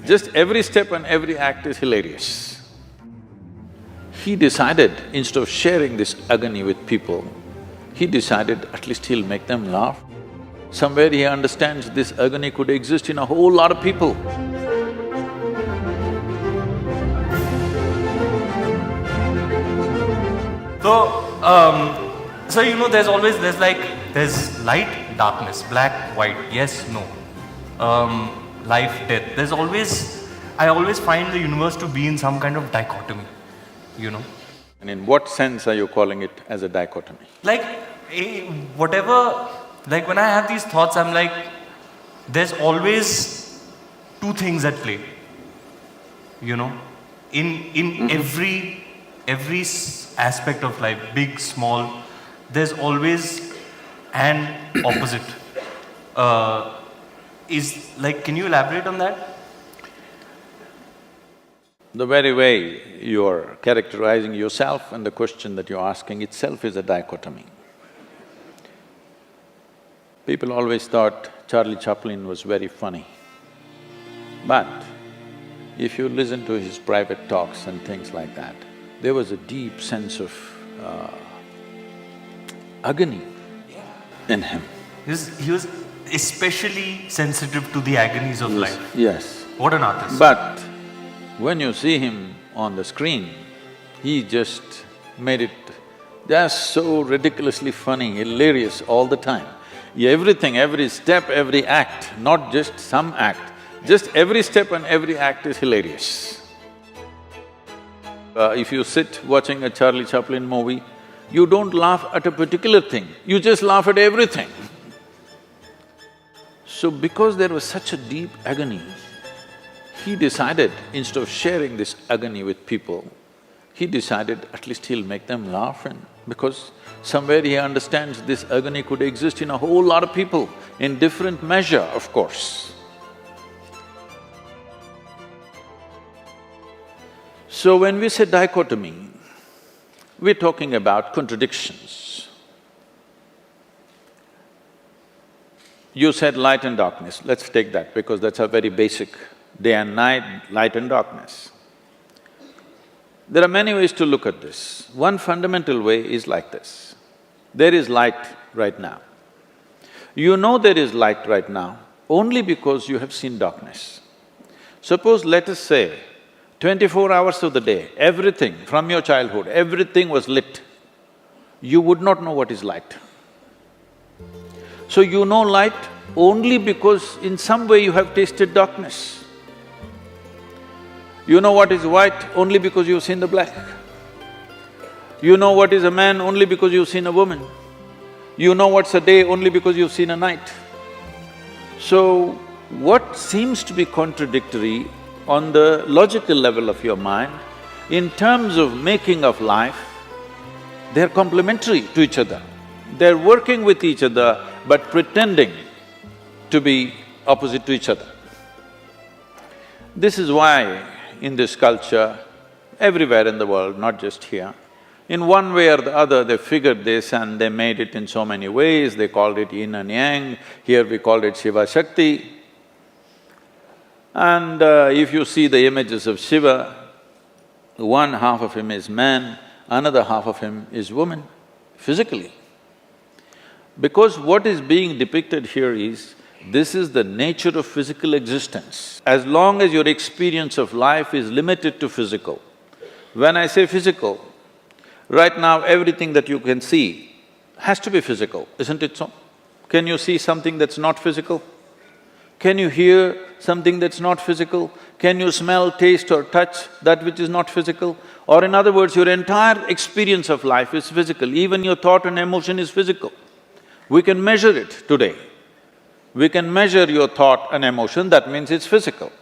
Just every step and every act is hilarious. He decided, instead of sharing this agony with people, he decided at least he'll make them laugh. Somewhere he understands this agony could exist in a whole lot of people. So you know, there's always… there's light, darkness, black, white, yes, no. Life, death, there's always… I always find the universe to be in some kind of dichotomy, you know. And in what sense are you calling it as a dichotomy? Whatever… when I have these thoughts, I'm like, there's always two things at play, you know, in every aspect of life, big, small, there's always an opposite. Can you elaborate on that? The very way you're characterizing yourself and the question that you're asking itself is a dichotomy. People always thought Charlie Chaplin was very funny. But if you listen to his private talks and things like that, there was a deep sense of agony in him. He was especially sensitive to the agonies of life. Yes. What an artist. But when you see him on the screen, he just made it just so ridiculously funny, hilarious all the time. Everything, every step, every act, not just some act, just every step and every act is hilarious. If you sit watching a Charlie Chaplin movie, you don't laugh at a particular thing, you just laugh at everything. So because there was such a deep agony, he decided, instead of sharing this agony with people, he decided at least he'll make them laugh, and because somewhere he understands this agony could exist in a whole lot of people, in different measure, of course. So when we say dichotomy, we're talking about contradictions. You said light and darkness, let's take that because that's a very basic, day and night, light and darkness. There are many ways to look at this. One fundamental way is like this. There is light right now. You know there is light right now only because you have seen darkness. Suppose, let us say, 24 hours of the day, everything from your childhood, everything was lit, you would not know what is light. So you know light only because in some way you have tasted darkness. You know what is white only because you've seen the black. You know what is a man only because you've seen a woman. You know what's a day only because you've seen a night. So, what seems to be contradictory on the logical level of your mind, in terms of making of life, they're complementary to each other. They're working with each other but pretending to be opposite to each other. This is why in this culture, everywhere in the world, not just here, in one way or the other they figured this and they made it in so many ways, they called it yin and yang, here we called it Shiva Shakti. And if you see the images of Shiva, one half of him is man, another half of him is woman, physically. Because what is being depicted here is, this is the nature of physical existence. As long as your experience of life is limited to physical, when I say physical, right now everything that you can see has to be physical, isn't it so? Can you see something that's not physical? Can you hear something that's not physical? Can you smell, taste or touch that which is not physical? Or in other words, your entire experience of life is physical, even your thought and emotion is physical. We can measure it today. We can measure your thought and emotion, that means it's physical.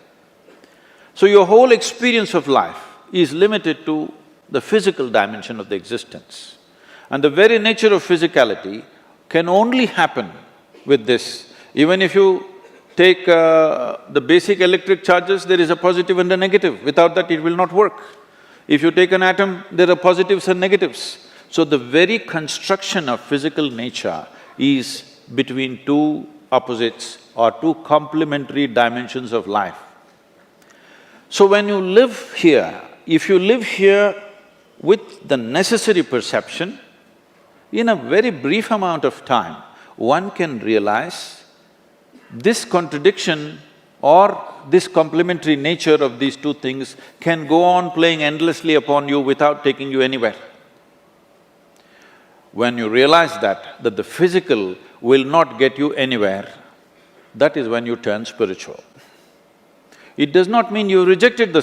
So your whole experience of life is limited to the physical dimension of the existence. And the very nature of physicality can only happen with this. Even if you take the basic electric charges, there is a positive and a negative, without that it will not work. If you take an atom, there are positives and negatives. So the very construction of physical nature is between two opposites or two complementary dimensions of life. So when you live here, if you live here with the necessary perception, in a very brief amount of time, one can realize this contradiction or this complementary nature of these two things can go on playing endlessly upon you without taking you anywhere. When you realize that the physical will not get you anywhere, that is when you turn spiritual. It does not mean you rejected the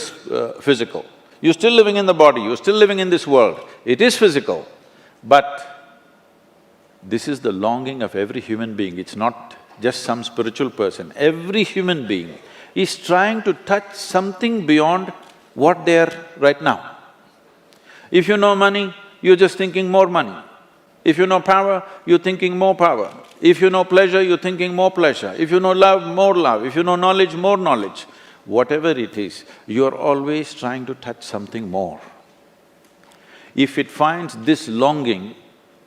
physical. You're still living in the body, you're still living in this world. It is physical, but this is the longing of every human being. It's not just some spiritual person. Every human being is trying to touch something beyond what they are right now. If you know money, you're just thinking more money. If you know power, you're thinking more power. If you know pleasure, you're thinking more pleasure. If you know love, more love. If you know knowledge, more knowledge. Whatever it is, you're always trying to touch something more. If it finds this longing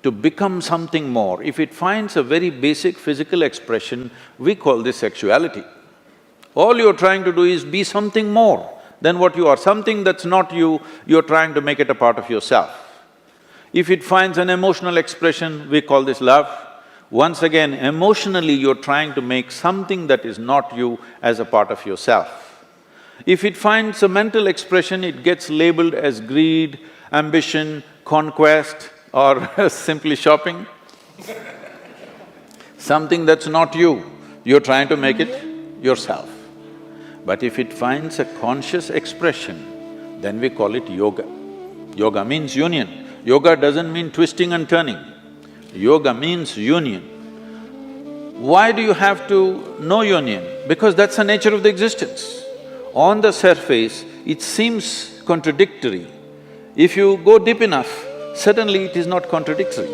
to become something more, if it finds a very basic physical expression, we call this sexuality. All you're trying to do is be something more than what you are. Something that's not you, you're trying to make it a part of yourself. If it finds an emotional expression, we call this love. Once again, emotionally you're trying to make something that is not you as a part of yourself. If it finds a mental expression, it gets labeled as greed, ambition, conquest, or simply shopping. Something that's not you, you're trying to make it yourself. But if it finds a conscious expression, then we call it yoga. Yoga means union. Yoga doesn't mean twisting and turning. Yoga means union. Why do you have to know union? Because that's the nature of the existence. On the surface, it seems contradictory. If you go deep enough, suddenly it is not contradictory.